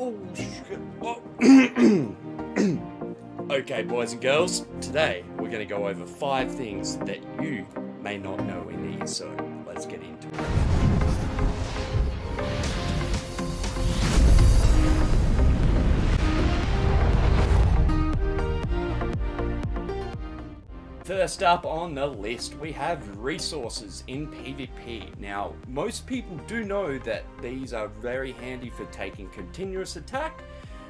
Oh, shit. Oh. Okay, boys and girls, today we're going to go over 5 things that you may not know in ESO. Let's get into it. First up on the list, we have resources in PvP. Now, most people do know that these are very handy for taking continuous attack,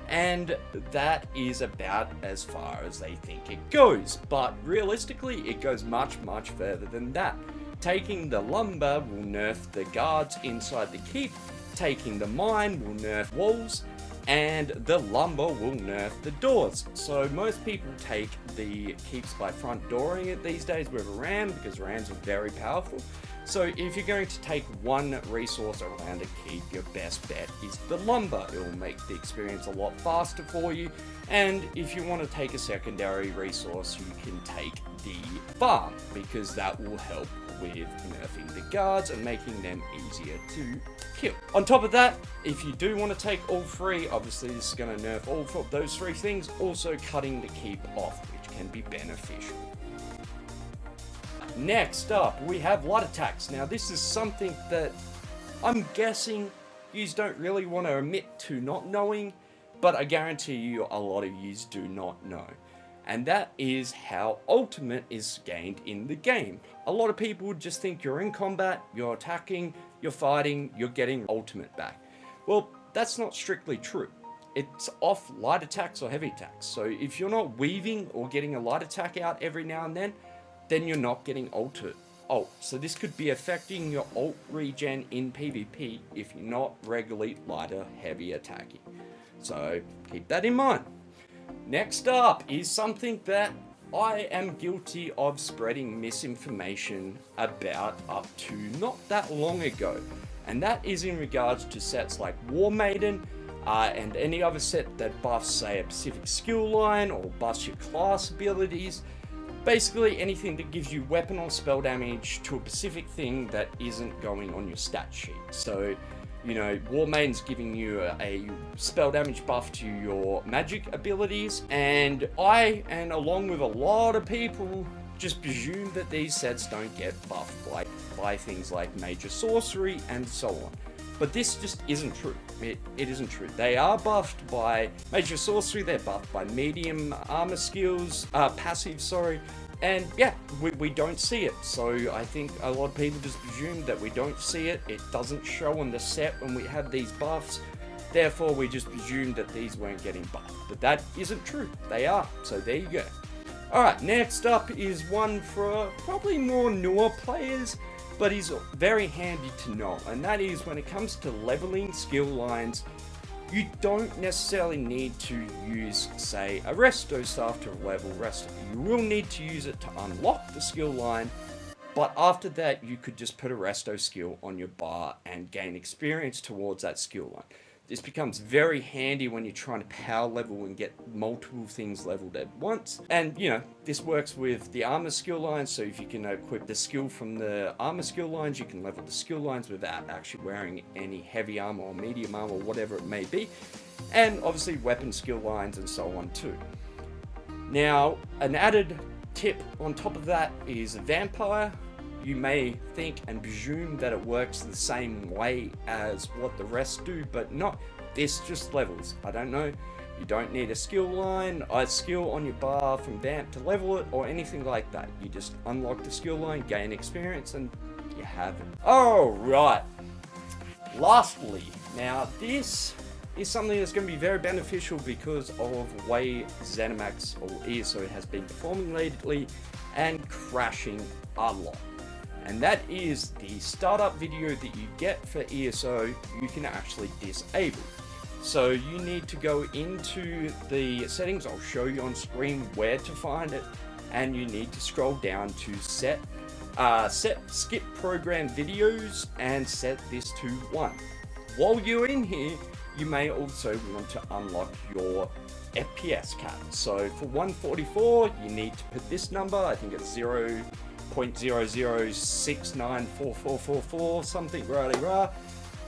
and that is about as far as they think it goes. But realistically, it goes much further than that. Taking the lumber will nerf the guards inside the keep, taking the mine will nerf walls, and the lumber will nerf the doors. So most people take the keeps by front dooring it these days with a ram, because rams are very powerful. So if you're going to take one resource around a keep, your best bet is the lumber. It will make the experience a lot faster for you. And if you want to take a secondary resource, you can take the farm, because that will help with nerfing the guards and making them easier to kill. On top of that, if you do want to take all 3, obviously this is going to nerf all of those 3 things, also cutting the keep off, which can be beneficial. Next up, we have light attacks. Now this is something that I'm guessing you don't really want to admit to not knowing, but I guarantee you a lot of you do not know. And that is how ultimate is gained in the game. A lot of people would just think you're in combat, you're attacking, you're fighting, you're getting ultimate back. Well, that's not strictly true. It's off light attacks or heavy attacks. So if you're not weaving or getting a light attack out every now and then you're not getting ult. So this could be affecting your ult regen in PvP if you're not regularly light or heavy attacking. So keep that in mind. Next up is something that I am guilty of spreading misinformation about up to not that long ago. And that is in regards to sets like War Maiden and any other set that buffs, say, a specific skill line or buffs your class abilities. Basically anything that gives you weapon or spell damage to a specific thing that isn't going on your stat sheet. So, you know, War Maiden's giving you a spell damage buff to your magic abilities, and I, and along with a lot of people, just presume that these sets don't get buffed by things like major sorcery and so on. But this just isn't true. It isn't true. They are buffed by major sorcery, they're buffed by medium armor skills, passive, and yeah, we don't see it. So I think a lot of people just presume that we don't see it. It doesn't show on the set when we have these buffs. Therefore, we just presume that these weren't getting buffed. But that isn't true. They are. So there you go. Alright, next up is one for probably more newer players, but is very handy to know, and that is when it comes to leveling skill lines, you don't necessarily need to use, say, a resto staff to level resto. You will need to use it to unlock the skill line, but after that you could just put a resto skill on your bar and gain experience towards that skill line. This becomes very handy when you're trying to power level and get multiple things leveled at once. And, you know, this works with the armor skill lines, so if you can equip the skill from the armor skill lines, you can level the skill lines without actually wearing any heavy armor or medium armor or whatever it may be. And obviously weapon skill lines and so on too. Now, an added tip on top of that is Vampire. You may think and presume that it works the same way as what the rest do, but no, this just levels. I don't know, you don't need a skill line, a skill on your bar from Vamp to level it, or anything like that. You just unlock the skill line, gain experience, and you have it. Alright, lastly, now this is something that's going to be very beneficial because of the way ZeniMax or ESO has been performing lately and crashing a lot. And that is the startup video that you get for ESO, you can actually disable. So you need to go into the settings, I'll show you on screen where to find it, and you need to scroll down to set SkipPregameVideos and set this to 1. While you're in here, you may also want to unlock your FPS cap. So for 144, you need to put this number, I think it's 0.00694444, something rah.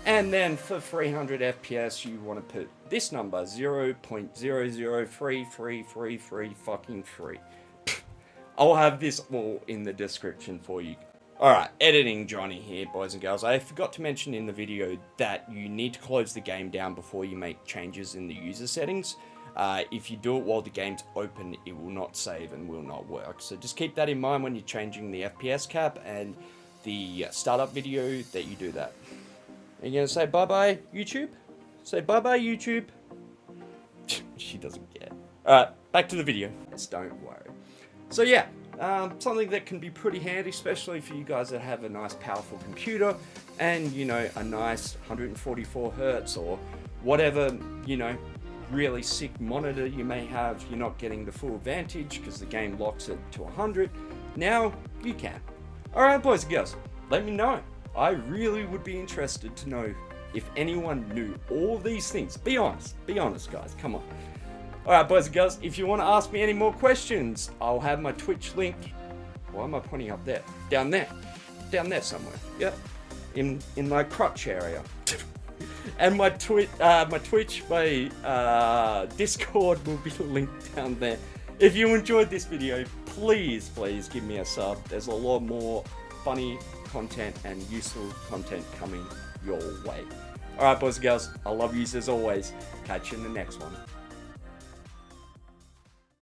And then for 300 FPS, you want to put this number, 0.0033333 fucking 3. I'll have this all in the description for you. Alright, editing Johnny here, boys and girls. I forgot to mention in the video that you need to close the game down before you make changes in the user settings. If you do it while the game's open, it will not save and will not work. So just keep that in mind when you're changing the FPS cap and the startup video that you do that. Are you going to say bye-bye, YouTube? Say bye-bye, YouTube. She doesn't get it. Alright, back to the video. Just don't worry. So yeah, something that can be pretty handy, especially for you guys that have a nice powerful computer and, you know, a nice 144 Hertz or whatever, you know, really sick monitor you may have. You're not getting the full advantage because the game locks it to 100. Now you can. Alright, boys and girls, let me know. I really would be interested to know if anyone knew all these things. Be honest, guys, come on. Alright, boys and girls, if you want to ask me any more questions, I'll have my Twitch link. Why am I pointing up there? Down there somewhere. Yep, in my crotch area. And my Twitch, my Discord will be linked down there. If you enjoyed this video, please give me a sub. There's a lot more funny content and useful content coming your way. Alright, boys and girls, I love you as always. Catch you in the next one.